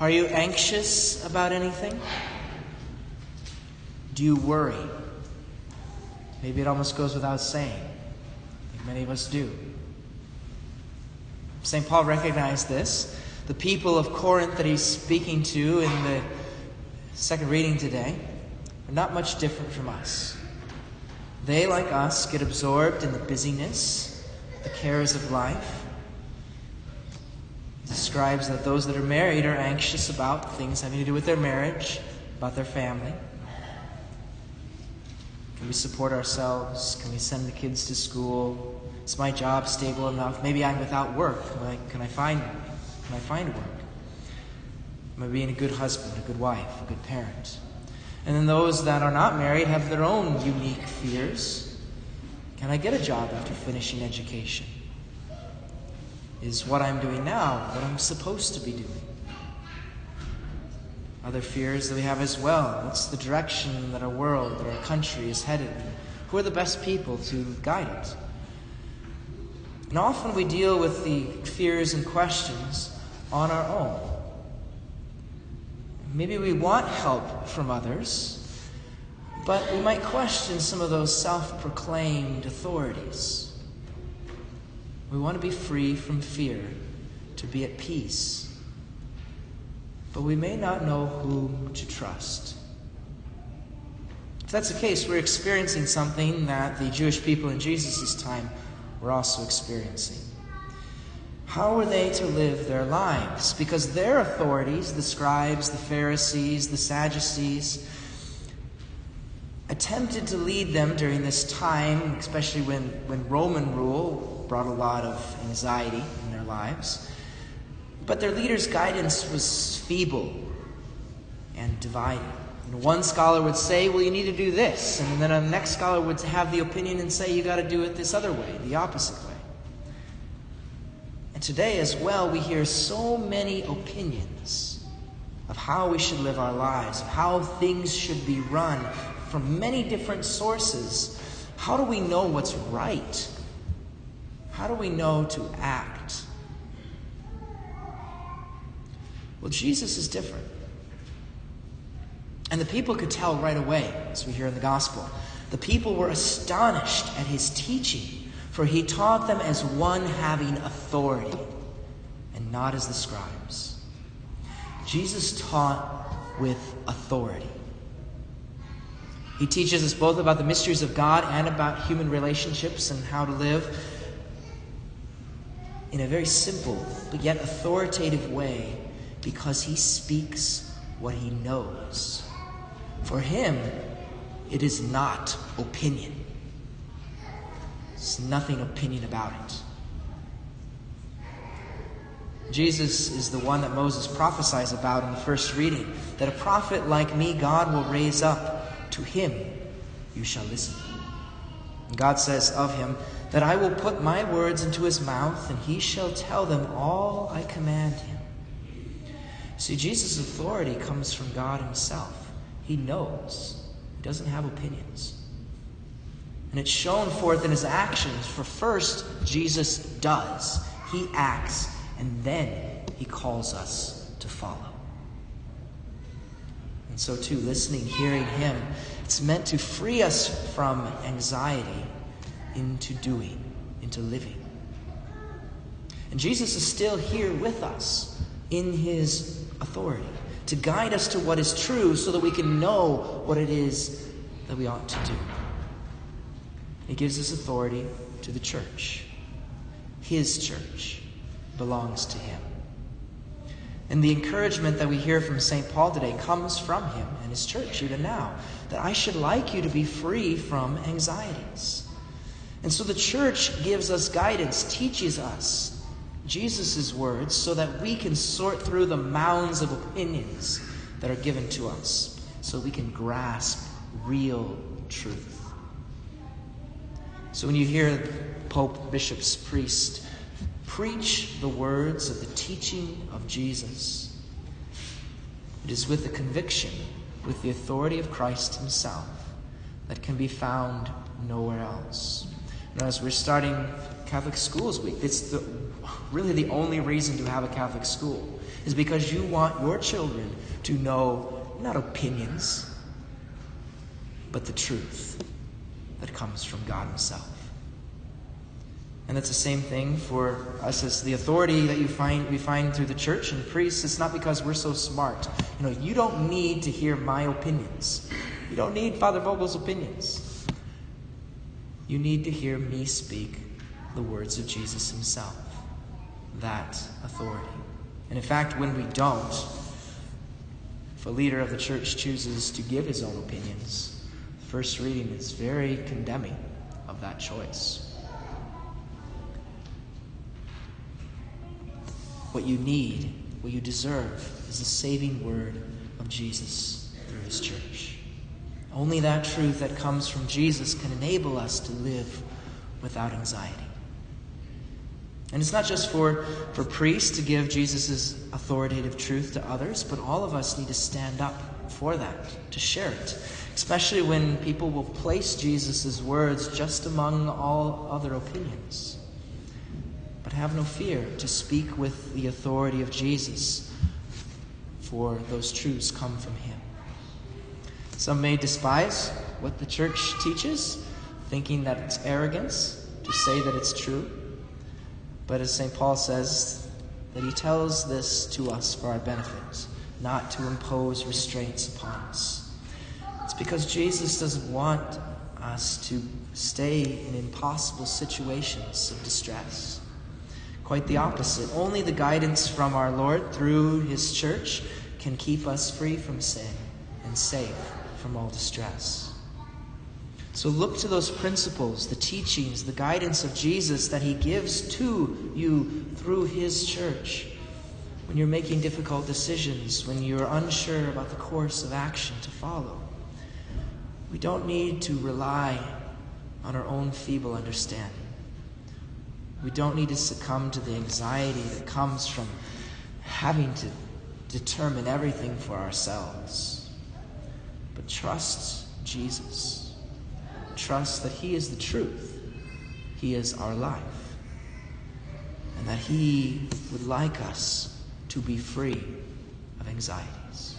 Are you anxious about anything? Do you worry? Maybe it almost goes without saying, like many of us do. St. Paul recognized this. The people of Corinth that he's speaking to in the second reading today are not much different from us. They, like us, get absorbed in the busyness, the cares of life. He describes that those that are married are anxious about things having to do with their marriage, about their family. Can we support ourselves? Can we send the kids to school? Is my job stable enough? Maybe I'm without work. Can I find work? Am I being a good husband, a good wife, a good parent? And then those that are not married have their own unique fears. Can I get a job after finishing education? Is what I'm doing now what I'm supposed to be doing? Other fears that we have as well. What's the direction that our world, that our country is headed? Who are the best people to guide it? And often we deal with the fears and questions on our own. Maybe we want help from others, but we might question some of those self-proclaimed authorities. We want to be free from fear, to be at peace. But we may not know whom to trust. If that's the case, we're experiencing something that the Jewish people in Jesus' time were also experiencing. How were they to live their lives? Because their authorities, the scribes, the Pharisees, the Sadducees, attempted to lead them during this time, especially when Roman rule brought a lot of anxiety in their lives. But their leaders' guidance was feeble and divided. One scholar would say, well, you need to do this. And then a next scholar would have the opinion and say, you got to do it this other way, the opposite way. And today as well, we hear so many opinions of how we should live our lives, of how things should be run from many different sources. How do we know what's right? How do we know to act? Well, Jesus is different. And the people could tell right away, as we hear in the gospel. The people were astonished at his teaching, for he taught them as one having authority, and not as the scribes. Jesus taught with authority. He teaches us both about the mysteries of God and about human relationships and how to live in a very simple but yet authoritative way, because he speaks what he knows. For him, it is not opinion. There's nothing opinion about it. Jesus is the one that Moses prophesies about in the first reading, that a prophet like me God will raise up. To him you shall listen. And God says of him that I will put my words into his mouth, and he shall tell them all I command him. See, Jesus' authority comes from God himself. He knows. He doesn't have opinions. And it's shown forth in his actions. For first, Jesus does. He acts, and then he calls us to follow. And so too, listening, hearing him, it's meant to free us from anxiety into doing, into living. And Jesus is still here with us in his authority, to guide us to what is true so that we can know what it is that we ought to do. He gives us authority to the church. His church belongs to him. And the encouragement that we hear from St. Paul today comes from him and his church even now, that I should like you to be free from anxieties. And so the church gives us guidance, teaches us Jesus' words so that we can sort through the mounds of opinions that are given to us, so we can grasp real truth. So when you hear Pope, bishops, priests preach the words of the teaching of Jesus, it is with the conviction, with the authority of Christ himself, that can be found nowhere else. And as we're starting Catholic Schools Week, it's really the only reason to have a Catholic school is because you want your children to know not opinions, but the truth that comes from God himself. And that's the same thing for us as the authority that we find through the church and priests. It's not because we're so smart. You don't need to hear my opinions. You don't need Father Vogel's opinions. You need to hear me speak the words of Jesus himself, that authority. And in fact, when we don't, if a leader of the church chooses to give his own opinions, the first reading is very condemning of that choice. What you need, what you deserve, is the saving word of Jesus through his church. Only that truth that comes from Jesus can enable us to live without anxiety. And it's not just for priests to give Jesus' authoritative truth to others, but all of us need to stand up for that, to share it, especially when people will place Jesus' words just among all other opinions. But have no fear to speak with the authority of Jesus, for those truths come from him. Some may despise what the church teaches, thinking that it's arrogance to say that it's true. But as St. Paul says, that he tells this to us for our benefit, not to impose restraints upon us. It's because Jesus doesn't want us to stay in impossible situations of distress. Quite the opposite. Only the guidance from our Lord through his church can keep us free from sin and safe from all distress. So look to those principles, the teachings, the guidance of Jesus that he gives to you through his church when you're making difficult decisions, when you're unsure about the course of action to follow. We don't need to rely on our own feeble understanding. We don't need to succumb to the anxiety that comes from having to determine everything for ourselves. But trust Jesus. Trust that he is the truth. He is our life. And that he would like us to be free of anxieties.